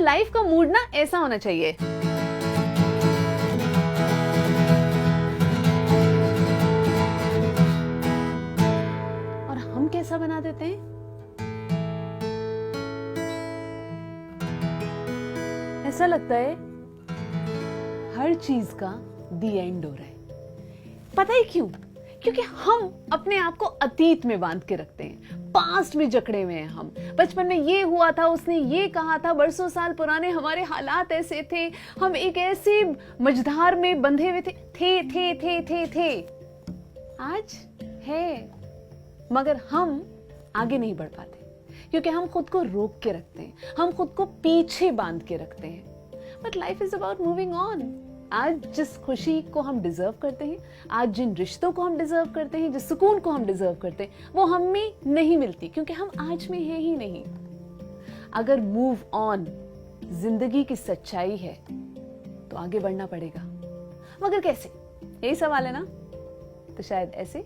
Life का mood ना ऐसा होना चाहिए। और हम कैसा बना देते हैं? ऐसा लगता है हर चीज का द एंड हो रहा है। पता है क्यों? क्योंकि हम अपने आप को अतीत में बांध के रखते हैं, पास्ट में जकड़े हुए हैं। हम बचपन में ये हुआ था, उसने ये कहा था, बरसों साल पुराने हमारे हालात ऐसे थे, हम एक ऐसे मझधार में बंधे हुए थे। आज है, मगर हम आगे नहीं बढ़ पाते क्योंकि हम खुद को रोक के रखते हैं, हम खुद को पीछे बांध के रखते हैं। But life is about moving on. आज जिस खुशी को हम डिजर्व करते हैं, आज जिन रिश्तों को हम डिजर्व करते हैं, जिस सुकून को हम डिजर्व करते हैं, वो हमें नहीं मिलती क्योंकि हम आज में हैं ही नहीं। अगर मूव ऑन जिंदगी की सच्चाई है तो आगे बढ़ना पड़ेगा, मगर कैसे? यही सवाल है ना? तो शायद ऐसे।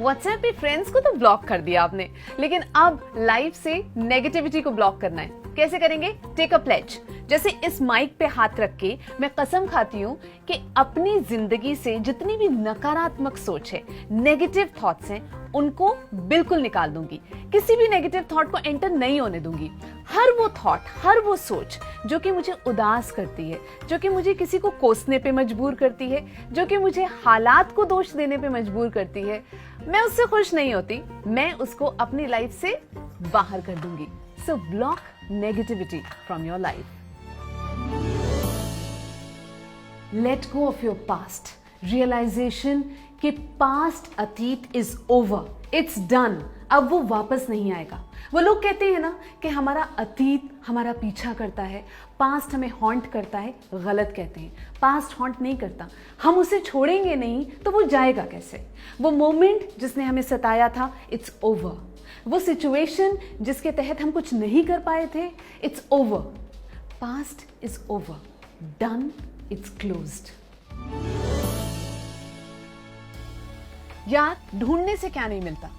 व्हाट्सएप पे फ्रेंड्स को तो ब्लॉक कर दिया आपने, लेकिन अब लाइफ से नेगेटिविटी को ब्लॉक करना है। कैसे करेंगे? Take a pledge. जैसे इस माइक पे हाथ रख के मैं कसम खाती हूँ कि अपनी जिंदगी से जितनी भी नकारात्मक सोच है, नेगेटिव थॉट्स हैं, उनको बिल्कुल निकाल दूंगी। किसी भी नेगेटिव थॉट को एंटर नहीं होने दूंगी। हर वो थॉट, हर वो सोच जो कि मुझे उदास करती है, जो कि मुझे किसी को कोसने पे मजबूर करती है, जो कि मुझे हालात को दोष देने पे मजबूर करती है, मैं उससे खुश नहीं होती। मैं उसको अपनी लाइफ से बाहर कर दूंगी। So block negativity from your life. Let go of your past. Realization कि पास्ट, अतीत इज ओवर, इट्स डन। अब वो वापस नहीं आएगा। वो लोग कहते हैं ना कि हमारा अतीत हमारा पीछा करता है, पास्ट हमें हॉन्ट करता है। गलत कहते हैं। पास्ट हॉन्ट नहीं करता, हम उसे छोड़ेंगे नहीं तो वो जाएगा कैसे? वो मोमेंट जिसने हमें सताया था, इट्स ओवर। वो सिचुएशन जिसके तहत हम कुछ नहीं कर पाए थे, it's over. Past is over, done, it's closed. यार, ढूंढने से क्या नहीं मिलता,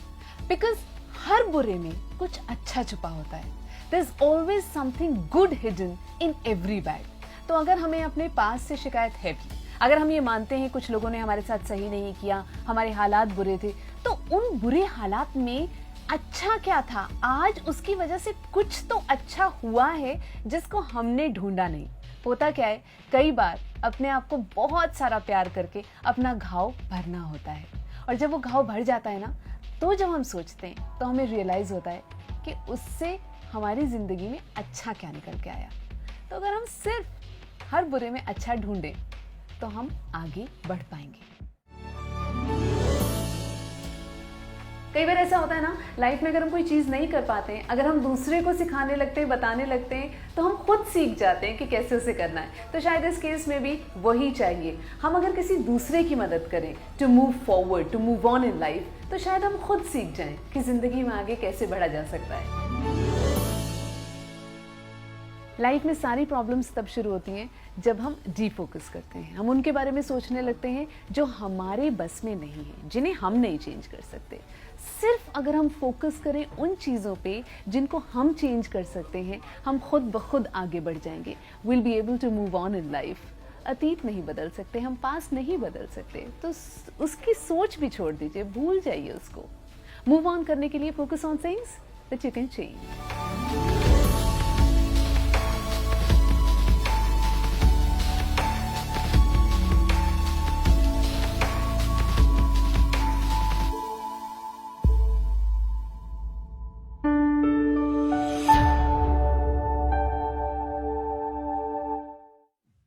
बिकॉज हर बुरे में कुछ अच्छा छुपा होता है। There is always something good hidden in every bad. तो अगर हमें अपने पास से शिकायत है भी, अगर हम ये मानते हैं कुछ लोगों ने हमारे साथ सही नहीं किया, हमारे हालात बुरे थे, तो उन बुरे हालात में अच्छा क्या था? आज उसकी वजह से कुछ तो अच्छा हुआ है जिसको हमने ढूंढा नहीं। होता क्या है, कई बार अपने आप को बहुत सारा प्यार करके अपना घाव भरना होता है, और जब वो घाव भर जाता है ना, तो जब हम सोचते हैं तो हमें रियलाइज होता है कि उससे हमारी जिंदगी में अच्छा क्या निकल के आया। तो अगर हम सिर्फ हर बुरे में अच्छा ढूंढें तो हम आगे बढ़ पाएंगे। कई बार ऐसा होता है ना, लाइफ में अगर हम कोई चीज़ नहीं कर पाते हैं, अगर हम दूसरे को सिखाने लगते हैं, बताने लगते हैं, तो हम खुद सीख जाते हैं कि कैसे उसे करना है। तो शायद इस केस में भी वही चाहिए। हम अगर किसी दूसरे की मदद करें to move forward, to move on in life, तो शायद हम खुद सीख जाएं कि जिंदगी में आगे कैसे बढ़ा जा सकता है। लाइफ में सारी प्रॉब्लम्स तब शुरू होती हैं जब हम डीफोकस करते हैं। हम उनके बारे में सोचने लगते हैं जो हमारे बस में नहीं है, जिन्हें हम नहीं चेंज कर सकते। सिर्फ अगर हम फोकस करें उन चीज़ों पे जिनको हम चेंज कर सकते हैं, हम खुद ब खुद आगे बढ़ जाएंगे। Will be able to move on in life. अतीत नहीं बदल सकते, हम पास्ट नहीं बदल सकते, तो उसकी सोच भी छोड़ दीजिए, भूल जाइए उसको। मूव ऑन करने के लिए focus on things that you can change.